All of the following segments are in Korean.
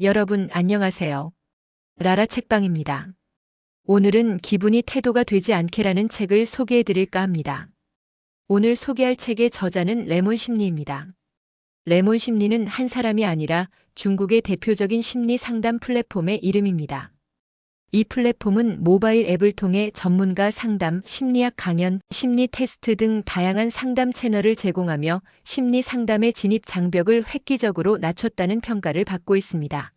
여러분 안녕하세요. 라라 책방입니다. 오늘은 기분이 태도가 되지 않게라는 책을 소개해 드릴까 합니다. 오늘 소개할 책의 저자는 레몬 심리입니다. 레몬 심리는 한 사람이 아니라 중국의 대표적인 심리 상담 플랫폼의 이름입니다. 이 플랫폼은 모바일 앱을 통해 전문가 상담, 심리학 강연, 심리 테스트 등 다양한 상담 채널을 제공하며 심리 상담의 진입 장벽을 획기적으로 낮췄다는 평가를 받고 있습니다.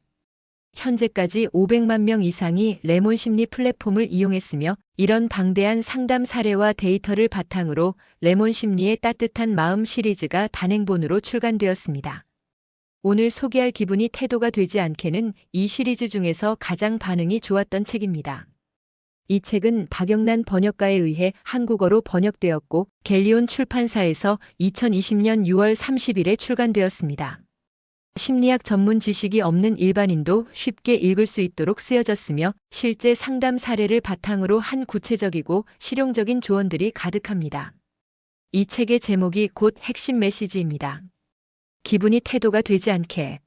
현재까지 500만 명 이상이 레몬 심리 플랫폼을 이용했으며 이런 방대한 상담 사례와 데이터를 바탕으로 레몬 심리의 따뜻한 마음 시리즈가 단행본으로 출간되었습니다. 오늘 소개할 기분이 태도가 되지 않게는 이 시리즈 중에서 가장 반응이 좋았던 책입니다. 이 책은 박영란 번역가에 의해 한국어로 번역되었고 갤리온 출판사에서 2020년 6월 30일에 출간되었습니다. 심리학 전문 지식이 없는 일반인도 쉽게 읽을 수 있도록 쓰여졌으며 실제 상담 사례를 바탕으로 한 구체적이고 실용적인 조언들이 가득합니다. 이 책의 제목이 곧 핵심 메시지입니다. 기분이 태도가 되지 않게.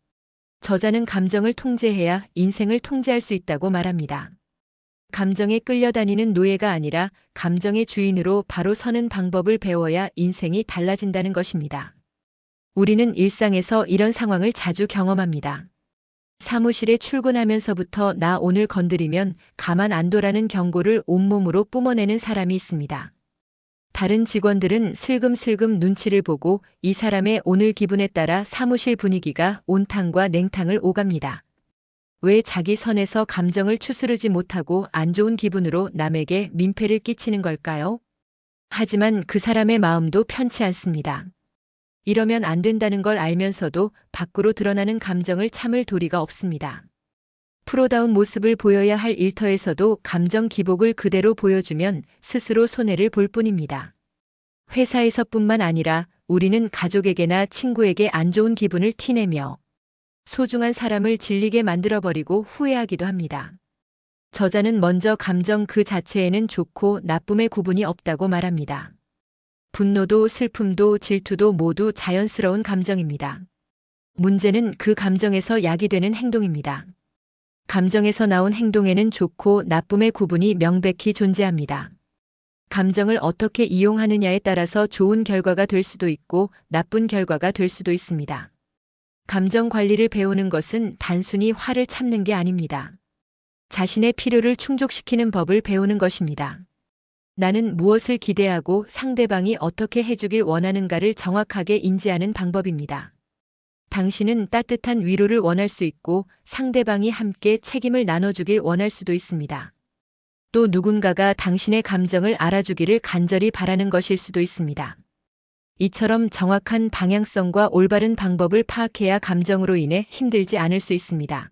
저자는 감정을 통제해야 인생을 통제할 수 있다고 말합니다. 감정에 끌려다니는 노예가 아니라 감정의 주인으로 바로 서는 방법을 배워야 인생이 달라진다는 것입니다. 우리는 일상에서 이런 상황을 자주 경험합니다. 사무실에 출근하면서부터 나 오늘 건드리면 가만 안 둬라는 경고를 온몸으로 뿜어내는 사람이 있습니다. 다른 직원들은 슬금슬금 눈치를 보고 이 사람의 오늘 기분에 따라 사무실 분위기가 온탕과 냉탕을 오갑니다. 왜 자기 선에서 감정을 추스르지 못하고 안 좋은 기분으로 남에게 민폐를 끼치는 걸까요? 하지만 그 사람의 마음도 편치 않습니다. 이러면 안 된다는 걸 알면서도 밖으로 드러나는 감정을 참을 도리가 없습니다. 프로다운 모습을 보여야 할 일터에서도 감정 기복을 그대로 보여주면 스스로 손해를 볼 뿐입니다. 회사에서뿐만 아니라 우리는 가족에게나 친구에게 안 좋은 기분을 티내며 소중한 사람을 질리게 만들어버리고 후회하기도 합니다. 저자는 먼저 감정 그 자체에는 좋고 나쁨의 구분이 없다고 말합니다. 분노도 슬픔도 질투도 모두 자연스러운 감정입니다. 문제는 그 감정에서 야기되는 행동입니다. 감정에서 나온 행동에는 좋고 나쁨의 구분이 명백히 존재합니다. 감정을 어떻게 이용하느냐에 따라서 좋은 결과가 될 수도 있고 나쁜 결과가 될 수도 있습니다. 감정 관리를 배우는 것은 단순히 화를 참는 게 아닙니다. 자신의 필요를 충족시키는 법을 배우는 것입니다. 나는 무엇을 기대하고 상대방이 어떻게 해주길 원하는가를 정확하게 인지하는 방법입니다. 당신은 따뜻한 위로를 원할 수 있고 상대방이 함께 책임을 나눠주길 원할 수도 있습니다. 또 누군가가 당신의 감정을 알아주기를 간절히 바라는 것일 수도 있습니다. 이처럼 정확한 방향성과 올바른 방법을 파악해야 감정으로 인해 힘들지 않을 수 있습니다.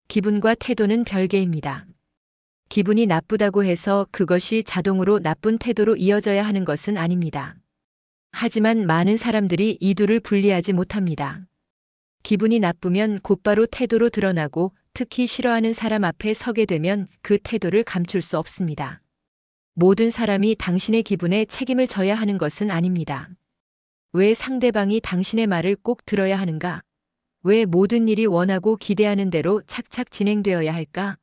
기분과 태도는 별개입니다. 기분이 나쁘다고 해서 그것이 자동으로 나쁜 태도로 이어져야 하는 것은 아닙니다. 하지만 많은 사람들이 이 둘을 분리하지 못합니다. 기분이 나쁘면 곧바로 태도로 드러나고 특히 싫어하는 사람 앞에 서게 되면 그 태도를 감출 수 없습니다. 모든 사람이 당신의 기분에 책임을 져야 하는 것은 아닙니다. 왜 상대방이 당신의 말을 꼭 들어야 하는가? 왜 모든 일이 원하고 기대하는 대로 착착 진행되어야 할까?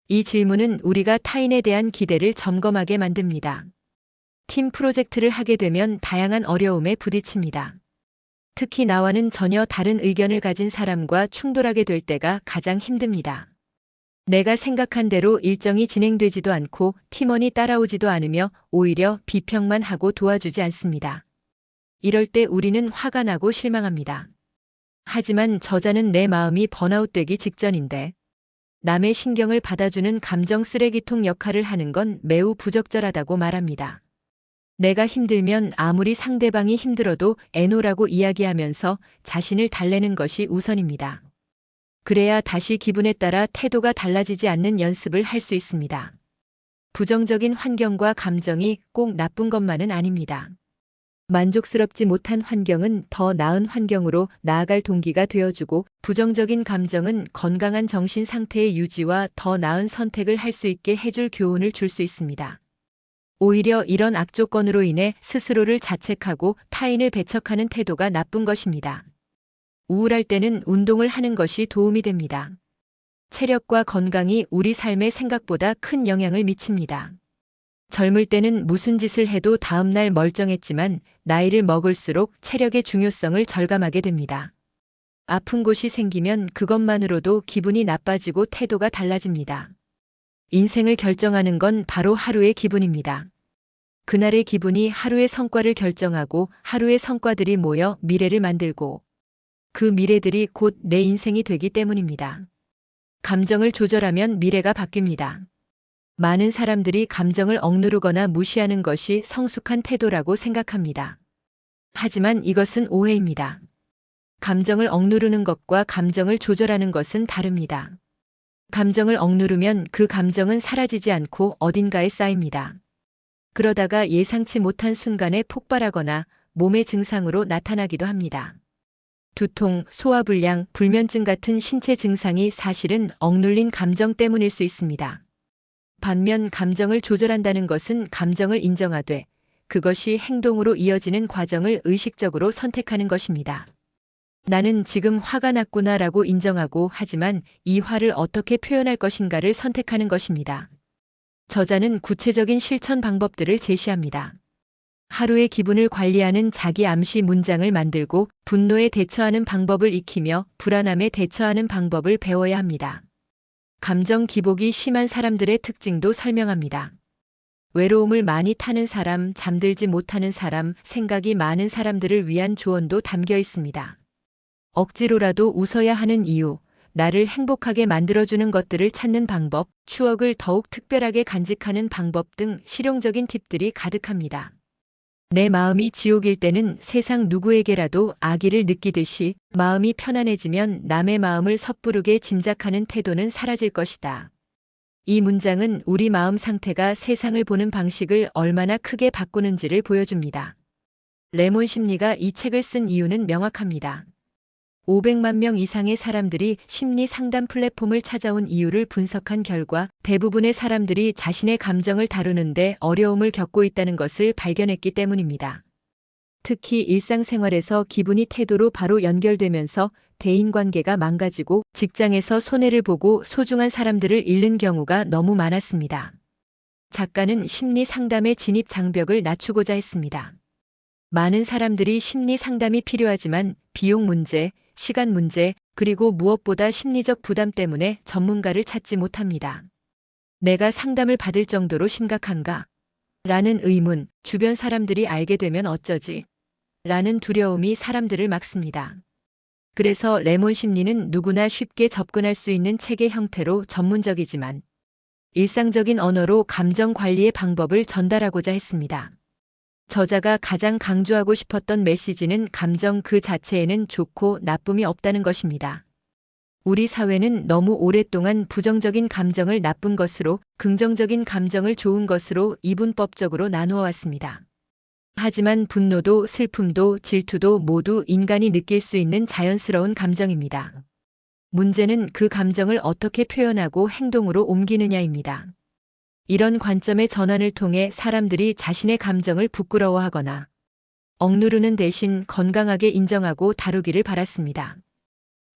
이 질문은 우리가 타인에 대한 기대를 점검하게 만듭니다. 팀 프로젝트를 하게 되면 다양한 어려움에 부딪힙니다. 특히 나와는 전혀 다른 의견을 가진 사람과 충돌하게 될 때가 가장 힘듭니다. 내가 생각한 대로 일정이 진행되지도 않고 팀원이 따라오지도 않으며 오히려 비평만 하고 도와주지 않습니다. 이럴 때 우리는 화가 나고 실망합니다. 하지만 저자는 내 마음이 번아웃되기 직전인데 남의 신경을 받아주는 감정 쓰레기통 역할을 하는 건 매우 부적절하다고 말합니다. 내가 힘들면 아무리 상대방이 힘들어도 애노라고 이야기하면서 자신을 달래는 것이 우선입니다. 그래야 다시 기분에 따라 태도가 달라지지 않는 연습을 할 수 있습니다. 부정적인 환경과 감정이 꼭 나쁜 것만은 아닙니다. 만족스럽지 못한 환경은 더 나은 환경으로 나아갈 동기가 되어주고 부정적인 감정은 건강한 정신 상태의 유지와 더 나은 선택을 할 수 있게 해줄 교훈을 줄 수 있습니다. 오히려 이런 악조건으로 인해 스스로를 자책하고 타인을 배척하는 태도가 나쁜 것입니다. 우울할 때는 운동을 하는 것이 도움이 됩니다. 체력과 건강이 우리 삶에 생각보다 큰 영향을 미칩니다. 젊을 때는 무슨 짓을 해도 다음날 멀쩡했지만 나이를 먹을수록 체력의 중요성을 절감하게 됩니다. 아픈 곳이 생기면 그것만으로도 기분이 나빠지고 태도가 달라집니다. 인생을 결정하는 건 바로 하루의 기분입니다. 그날의 기분이 하루의 성과를 결정하고 하루의 성과들이 모여 미래를 만들고 그 미래들이 곧 내 인생이 되기 때문입니다. 감정을 조절하면 미래가 바뀝니다. 많은 사람들이 감정을 억누르거나 무시하는 것이 성숙한 태도라고 생각합니다. 하지만 이것은 오해입니다. 감정을 억누르는 것과 감정을 조절하는 것은 다릅니다. 감정을 억누르면 그 감정은 사라지지 않고 어딘가에 쌓입니다. 그러다가 예상치 못한 순간에 폭발하거나 몸의 증상으로 나타나기도 합니다. 두통, 소화불량, 불면증 같은 신체 증상이 사실은 억눌린 감정 때문일 수 있습니다. 반면 감정을 조절한다는 것은 감정을 인정하되 그것이 행동으로 이어지는 과정을 의식적으로 선택하는 것입니다. 나는 지금 화가 났구나라고 인정하고 하지만 이 화를 어떻게 표현할 것인가를 선택하는 것입니다. 저자는 구체적인 실천 방법들을 제시합니다. 하루의 기분을 관리하는 자기 암시 문장을 만들고 분노에 대처하는 방법을 익히며 불안함에 대처하는 방법을 배워야 합니다. 감정 기복이 심한 사람들의 특징도 설명합니다. 외로움을 많이 타는 사람, 잠들지 못하는 사람, 생각이 많은 사람들을 위한 조언도 담겨 있습니다. 억지로라도 웃어야 하는 이유, 나를 행복하게 만들어주는 것들을 찾는 방법, 추억을 더욱 특별하게 간직하는 방법 등 실용적인 팁들이 가득합니다. 내 마음이 지옥일 때는 세상 누구에게라도 악의를 느끼듯이 마음이 편안해지면 남의 마음을 섣부르게 짐작하는 태도는 사라질 것이다. 이 문장은 우리 마음 상태가 세상을 보는 방식을 얼마나 크게 바꾸는지를 보여줍니다. 레몬 심리가 이 책을 쓴 이유는 명확합니다. 500만 명 이상의 사람들이 심리 상담 플랫폼을 찾아온 이유를 분석한 결과 대부분의 사람들이 자신의 감정을 다루는데 어려움을 겪고 있다는 것을 발견했기 때문입니다. 특히 일상생활에서 기분이 태도로 바로 연결되면서 대인관계가 망가지고 직장에서 손해를 보고 소중한 사람들을 잃는 경우가 너무 많았습니다. 작가는 심리 상담의 진입 장벽을 낮추고자 했습니다. 많은 사람들이 심리 상담이 필요하지만 비용 문제, 시간 문제, 그리고 무엇보다 심리적 부담 때문에 전문가를 찾지 못합니다. 내가 상담을 받을 정도로 심각한가? 라는 의문, 주변 사람들이 알게 되면 어쩌지? 라는 두려움이 사람들을 막습니다. 그래서 레몬 심리는 누구나 쉽게 접근할 수 있는 책의 형태로 전문적이지만 일상적인 언어로 감정 관리의 방법을 전달하고자 했습니다. 저자가 가장 강조하고 싶었던 메시지는 감정 그 자체에는 좋고 나쁨이 없다는 것입니다. 우리 사회는 너무 오랫동안 부정적인 감정을 나쁜 것으로, 긍정적인 감정을 좋은 것으로 이분법적으로 나누어 왔습니다. 하지만 분노도 슬픔도 질투도 모두 인간이 느낄 수 있는 자연스러운 감정입니다. 문제는 그 감정을 어떻게 표현하고 행동으로 옮기느냐입니다. 이런 관점의 전환을 통해 사람들이 자신의 감정을 부끄러워하거나 억누르는 대신 건강하게 인정하고 다루기를 바랐습니다.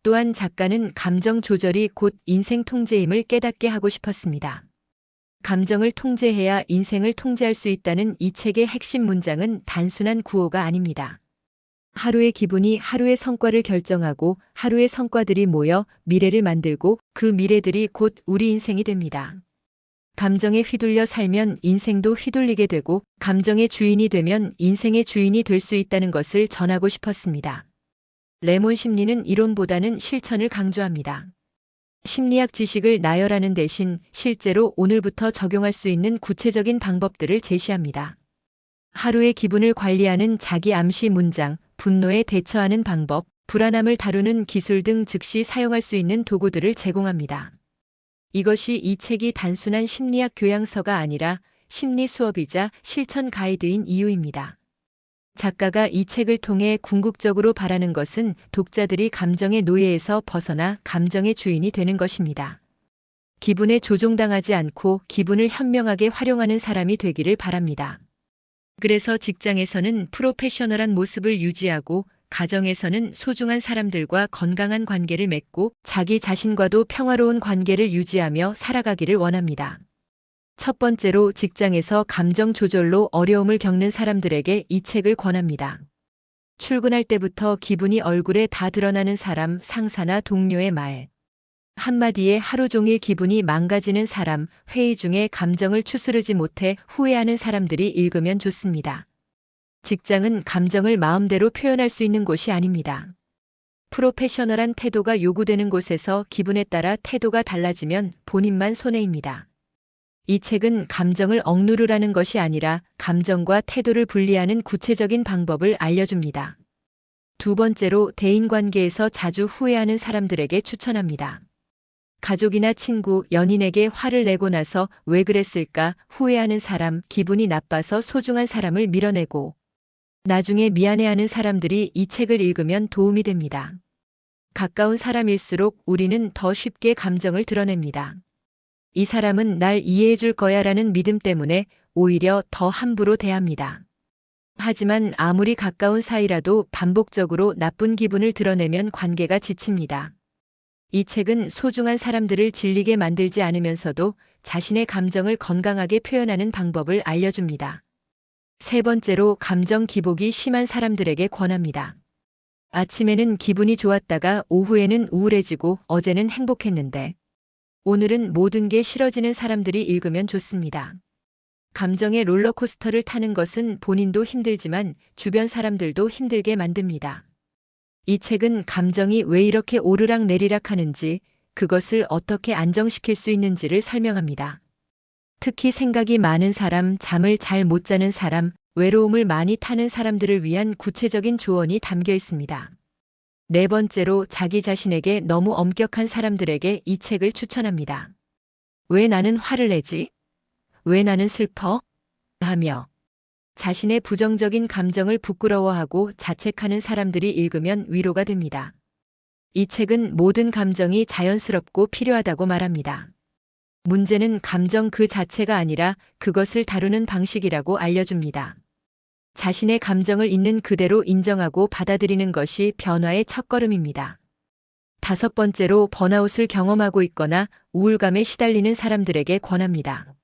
또한 작가는 감정 조절이 곧 인생 통제임을 깨닫게 하고 싶었습니다. 감정을 통제해야 인생을 통제할 수 있다는 이 책의 핵심 문장은 단순한 구호가 아닙니다. 하루의 기분이 하루의 성과를 결정하고 하루의 성과들이 모여 미래를 만들고 그 미래들이 곧 우리 인생이 됩니다. 감정에 휘둘려 살면 인생도 휘둘리게 되고 감정의 주인이 되면 인생의 주인이 될 수 있다는 것을 전하고 싶었습니다. 레몬 심리는 이론보다는 실천을 강조합니다. 심리학 지식을 나열하는 대신 실제로 오늘부터 적용할 수 있는 구체적인 방법들을 제시합니다. 하루의 기분을 관리하는 자기 암시 문장, 분노에 대처하는 방법, 불안함을 다루는 기술 등 즉시 사용할 수 있는 도구들을 제공합니다. 이것이 이 책이 단순한 심리학 교양서가 아니라 심리 수업이자 실천 가이드인 이유입니다. 작가가 이 책을 통해 궁극적으로 바라는 것은 독자들이 감정의 노예에서 벗어나 감정의 주인이 되는 것입니다. 기분에 조종당하지 않고 기분을 현명하게 활용하는 사람이 되기를 바랍니다. 그래서 직장에서는 프로페셔널한 모습을 유지하고 가정에서는 소중한 사람들과 건강한 관계를 맺고 자기 자신과도 평화로운 관계를 유지하며 살아가기를 원합니다. 첫 번째로 직장에서 감정 조절로 어려움을 겪는 사람들에게 이 책을 권합니다. 출근할 때부터 기분이 얼굴에 다 드러나는 사람, 상사나 동료의 말 한마디에 하루 종일 기분이 망가지는 사람, 회의 중에 감정을 추스르지 못해 후회하는 사람들이 읽으면 좋습니다. 직장은 감정을 마음대로 표현할 수 있는 곳이 아닙니다. 프로페셔널한 태도가 요구되는 곳에서 기분에 따라 태도가 달라지면 본인만 손해입니다. 이 책은 감정을 억누르라는 것이 아니라 감정과 태도를 분리하는 구체적인 방법을 알려줍니다. 두 번째로 대인관계에서 자주 후회하는 사람들에게 추천합니다. 가족이나 친구, 연인에게 화를 내고 나서 왜 그랬을까 후회하는 사람, 기분이 나빠서 소중한 사람을 밀어내고 나중에 미안해하는 사람들이 이 책을 읽으면 도움이 됩니다. 가까운 사람일수록 우리는 더 쉽게 감정을 드러냅니다. 이 사람은 날 이해해 줄 거야 라는 믿음 때문에 오히려 더 함부로 대합니다. 하지만 아무리 가까운 사이라도 반복적으로 나쁜 기분을 드러내면 관계가 지칩니다. 이 책은 소중한 사람들을 질리게 만들지 않으면서도 자신의 감정을 건강하게 표현하는 방법을 알려줍니다. 세 번째로 감정 기복이 심한 사람들에게 권합니다. 아침에는 기분이 좋았다가 오후에는 우울해지고 어제는 행복했는데 오늘은 모든 게 싫어지는 사람들이 읽으면 좋습니다. 감정의 롤러코스터를 타는 것은 본인도 힘들지만 주변 사람들도 힘들게 만듭니다. 이 책은 감정이 왜 이렇게 오르락 내리락 하는지, 그것을 어떻게 안정시킬 수 있는지를 설명합니다. 특히 생각이 많은 사람, 잠을 잘 못 자는 사람, 외로움을 많이 타는 사람들을 위한 구체적인 조언이 담겨 있습니다. 네 번째로 자기 자신에게 너무 엄격한 사람들에게 이 책을 추천합니다. 왜 나는 화를 내지? 왜 나는 슬퍼? 하며 자신의 부정적인 감정을 부끄러워하고 자책하는 사람들이 읽으면 위로가 됩니다. 이 책은 모든 감정이 자연스럽고 필요하다고 말합니다. 문제는 감정 그 자체가 아니라 그것을 다루는 방식이라고 알려줍니다. 자신의 감정을 있는 그대로 인정하고 받아들이는 것이 변화의 첫걸음입니다. 다섯 번째로 번아웃을 경험하고 있거나 우울감에 시달리는 사람들에게 권합니다.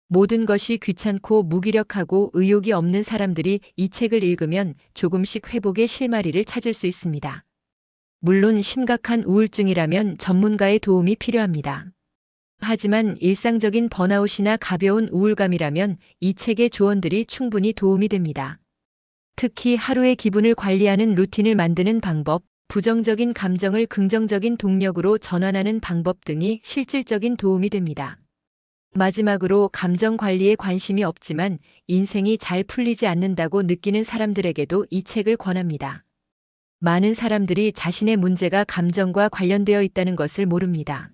모든 것이 귀찮고 무기력하고 의욕이 없는 사람들이 이 책을 읽으면 조금씩 회복의 실마리를 찾을 수 있습니다. 물론 심각한 우울증이라면 전문가의 도움이 필요합니다. 하지만 일상적인 번아웃이나 가벼운 우울감이라면 이 책의 조언들이 충분히 도움이 됩니다. 특히 하루의 기분을 관리하는 루틴을 만드는 방법, 부정적인 감정을 긍정적인 동력으로 전환하는 방법 등이 실질적인 도움이 됩니다. 마지막으로 감정 관리에 관심이 없지만 인생이 잘 풀리지 않는다고 느끼는 사람들에게도 이 책을 권합니다. 많은 사람들이 자신의 문제가 감정과 관련되어 있다는 것을 모릅니다.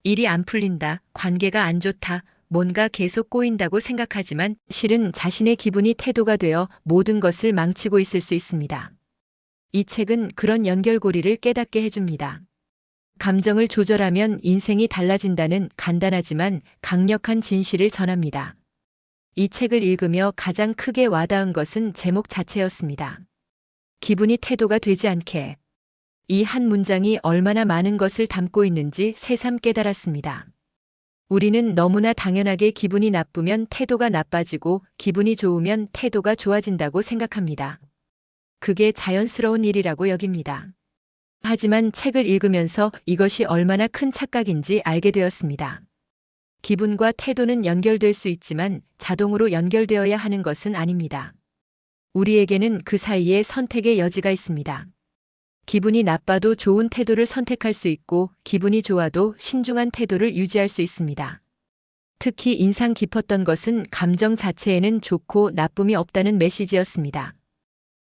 일이 안 풀린다, 관계가 안 좋다, 뭔가 계속 꼬인다고 생각하지만 실은 자신의 기분이 태도가 되어 모든 것을 망치고 있을 수 있습니다. 이 책은 그런 연결고리를 깨닫게 해줍니다. 감정을 조절하면 인생이 달라진다는 간단하지만 강력한 진실을 전합니다. 이 책을 읽으며 가장 크게 와닿은 것은 제목 자체였습니다. 기분이 태도가 되지 않게. 이 한 문장이 얼마나 많은 것을 담고 있는지 새삼 깨달았습니다. 우리는 너무나 당연하게 기분이 나쁘면 태도가 나빠지고 기분이 좋으면 태도가 좋아진다고 생각합니다. 그게 자연스러운 일이라고 여깁니다. 하지만 책을 읽으면서 이것이 얼마나 큰 착각인지 알게 되었습니다. 기분과 태도는 연결될 수 있지만 자동으로 연결되어야 하는 것은 아닙니다. 우리에게는 그 사이에 선택의 여지가 있습니다. 기분이 나빠도 좋은 태도를 선택할 수 있고 기분이 좋아도 신중한 태도를 유지할 수 있습니다. 특히 인상 깊었던 것은 감정 자체에는 좋고 나쁨이 없다는 메시지였습니다.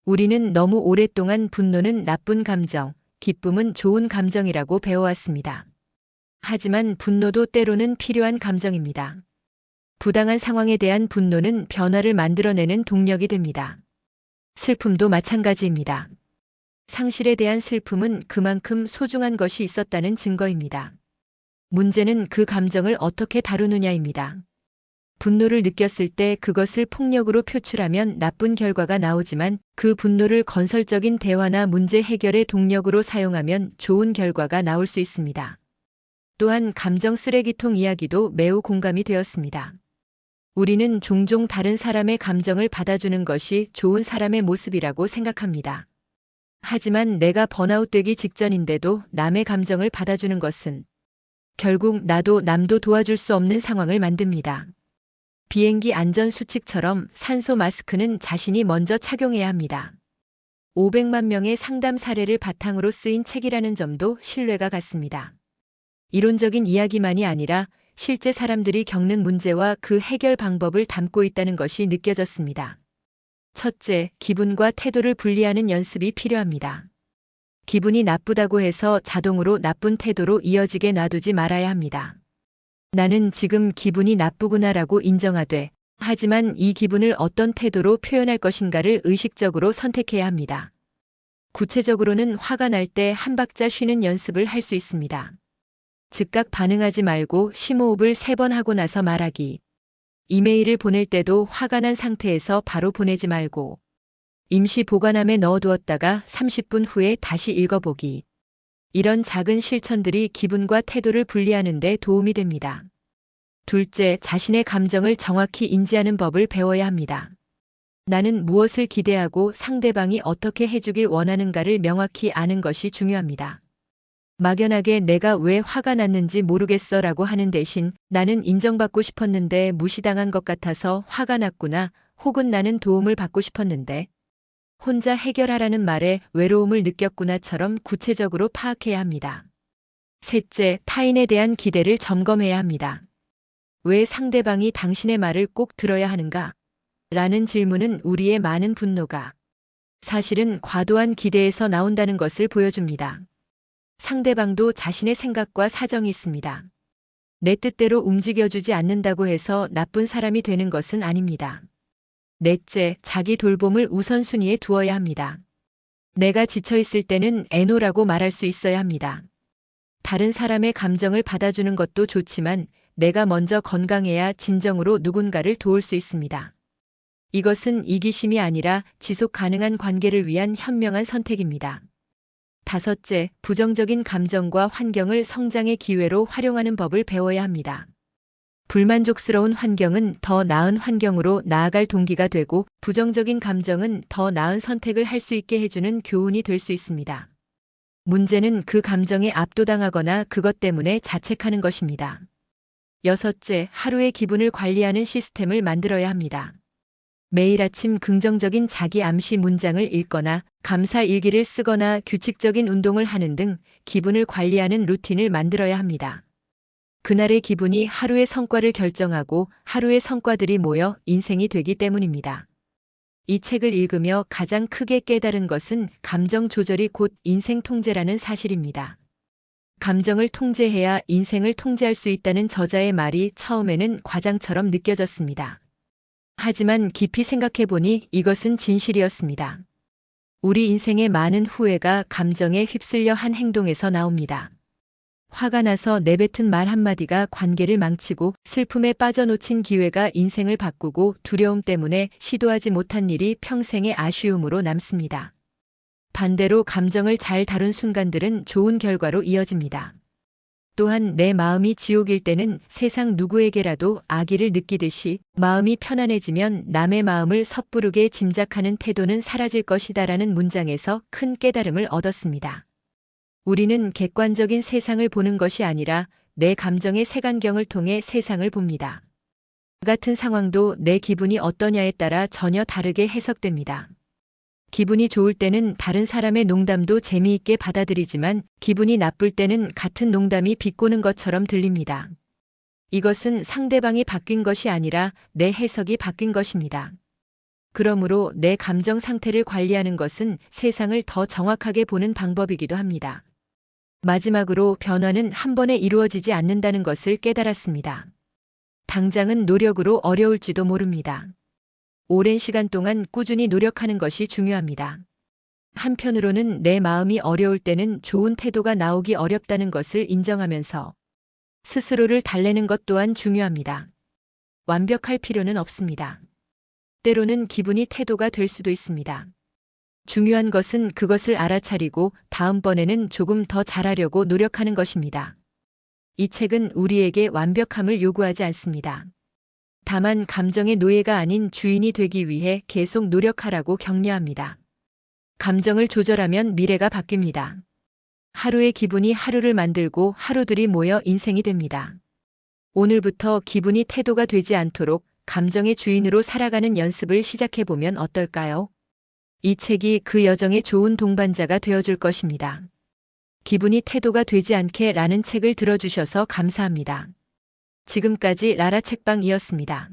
우리는 너무 오랫동안 분노는 나쁜 감정, 기쁨은 좋은 감정이라고 배워왔습니다. 하지만 분노도 때로는 필요한 감정입니다. 부당한 상황에 대한 분노는 변화를 만들어내는 동력이 됩니다. 슬픔도 마찬가지입니다. 상실에 대한 슬픔은 그만큼 소중한 것이 있었다는 증거입니다. 문제는 그 감정을 어떻게 다루느냐입니다. 분노를 느꼈을 때 그것을 폭력으로 표출하면 나쁜 결과가 나오지만 그 분노를 건설적인 대화나 문제 해결의 동력으로 사용하면 좋은 결과가 나올 수 있습니다. 또한 감정 쓰레기통 이야기도 매우 공감이 되었습니다. 우리는 종종 다른 사람의 감정을 받아주는 것이 좋은 사람의 모습이라고 생각합니다. 하지만 내가 번아웃되기 직전인데도 남의 감정을 받아주는 것은 결국 나도 남도 도와줄 수 없는 상황을 만듭니다. 비행기 안전 수칙처럼 산소 마스크는 자신이 먼저 착용해야 합니다. 500만 명의 상담 사례를 바탕으로 쓰인 책이라는 점도 신뢰가 갔습니다. 이론적인 이야기만이 아니라 실제 사람들이 겪는 문제와 그 해결 방법을 담고 있다는 것이 느껴졌습니다. 첫째, 기분과 태도를 분리하는 연습이 필요합니다. 기분이 나쁘다고 해서 자동으로 나쁜 태도로 이어지게 놔두지 말아야 합니다. 나는 지금 기분이 나쁘구나라고 인정하되, 하지만 이 기분을 어떤 태도로 표현할 것인가를 의식적으로 선택해야 합니다. 구체적으로는 화가 날 때 한 박자 쉬는 연습을 할 수 있습니다. 즉각 반응하지 말고 심호흡을 3번 하고 나서 말하기. 이메일을 보낼 때도 화가 난 상태에서 바로 보내지 말고 임시 보관함에 넣어두었다가 30분 후에 다시 읽어보기. 이런 작은 실천들이 기분과 태도를 분리하는 데 도움이 됩니다. 둘째, 자신의 감정을 정확히 인지하는 법을 배워야 합니다. 나는 무엇을 기대하고 상대방이 어떻게 해주길 원하는가를 명확히 아는 것이 중요합니다. 막연하게 내가 왜 화가 났는지 모르겠어 라고 하는 대신 나는 인정받고 싶었는데 무시당한 것 같아서 화가 났구나, 혹은 나는 도움을 받고 싶었는데 혼자 해결하라는 말에 외로움을 느꼈구나처럼 구체적으로 파악해야 합니다. 셋째, 타인에 대한 기대를 점검해야 합니다. 왜 상대방이 당신의 말을 꼭 들어야 하는가? 라는 질문은 우리의 많은 분노가 사실은 과도한 기대에서 나온다는 것을 보여줍니다. 상대방도 자신의 생각과 사정이 있습니다. 내 뜻대로 움직여주지 않는다고 해서 나쁜 사람이 되는 것은 아닙니다. 넷째, 자기 돌봄을 우선순위에 두어야 합니다. 내가 지쳐있을 때는 애노라고 말할 수 있어야 합니다. 다른 사람의 감정을 받아주는 것도 좋지만 내가 먼저 건강해야 진정으로 누군가를 도울 수 있습니다. 이것은 이기심이 아니라 지속 가능한 관계를 위한 현명한 선택입니다. 다섯째, 부정적인 감정과 환경을 성장의 기회로 활용하는 법을 배워야 합니다. 불만족스러운 환경은 더 나은 환경으로 나아갈 동기가 되고 부정적인 감정은 더 나은 선택을 할 수 있게 해주는 교훈이 될 수 있습니다. 문제는 그 감정에 압도당하거나 그것 때문에 자책하는 것입니다. 여섯째, 하루의 기분을 관리하는 시스템을 만들어야 합니다. 매일 아침 긍정적인 자기 암시 문장을 읽거나 감사 일기를 쓰거나 규칙적인 운동을 하는 등 기분을 관리하는 루틴을 만들어야 합니다. 그날의 기분이 하루의 성과를 결정하고 하루의 성과들이 모여 인생이 되기 때문입니다. 이 책을 읽으며 가장 크게 깨달은 것은 감정 조절이 곧 인생 통제라는 사실입니다. 감정을 통제해야 인생을 통제할 수 있다는 저자의 말이 처음에는 과장처럼 느껴졌습니다. 하지만 깊이 생각해보니 이것은 진실이었습니다. 우리 인생의 많은 후회가 감정에 휩쓸려 한 행동에서 나옵니다. 화가 나서 내뱉은 말 한마디가 관계를 망치고 슬픔에 빠져놓친 기회가 인생을 바꾸고 두려움 때문에 시도하지 못한 일이 평생의 아쉬움으로 남습니다. 반대로 감정을 잘 다룬 순간들은 좋은 결과로 이어집니다. 또한 내 마음이 지옥일 때는 세상 누구에게라도 악의를 느끼듯이 마음이 편안해지면 남의 마음을 섣부르게 짐작하는 태도는 사라질 것이다라는 문장에서 큰 깨달음을 얻었습니다. 우리는 객관적인 세상을 보는 것이 아니라 내 감정의 색안경을 통해 세상을 봅니다. 같은 상황도 내 기분이 어떠냐에 따라 전혀 다르게 해석됩니다. 기분이 좋을 때는 다른 사람의 농담도 재미있게 받아들이지만 기분이 나쁠 때는 같은 농담이 비꼬는 것처럼 들립니다. 이것은 상대방이 바뀐 것이 아니라 내 해석이 바뀐 것입니다. 그러므로 내 감정 상태를 관리하는 것은 세상을 더 정확하게 보는 방법이기도 합니다. 마지막으로 변화는 한 번에 이루어지지 않는다는 것을 깨달았습니다. 당장은 노력으로 어려울지도 모릅니다. 오랜 시간 동안 꾸준히 노력하는 것이 중요합니다. 한편으로는 내 마음이 어려울 때는 좋은 태도가 나오기 어렵다는 것을 인정하면서 스스로를 달래는 것 또한 중요합니다. 완벽할 필요는 없습니다. 때로는 기분이 태도가 될 수도 있습니다. 중요한 것은 그것을 알아차리고 다음번에는 조금 더 잘하려고 노력하는 것입니다. 이 책은 우리에게 완벽함을 요구하지 않습니다. 다만 감정의 노예가 아닌 주인이 되기 위해 계속 노력하라고 격려합니다. 감정을 조절하면 미래가 바뀝니다. 하루의 기분이 하루를 만들고 하루들이 모여 인생이 됩니다. 오늘부터 기분이 태도가 되지 않도록 감정의 주인으로 살아가는 연습을 시작해보면 어떨까요? 이 책이 그 여정의 좋은 동반자가 되어줄 것입니다. 기분이 태도가 되지 않게 라는 책을 들어주셔서 감사합니다. 지금까지 라라 책방이었습니다.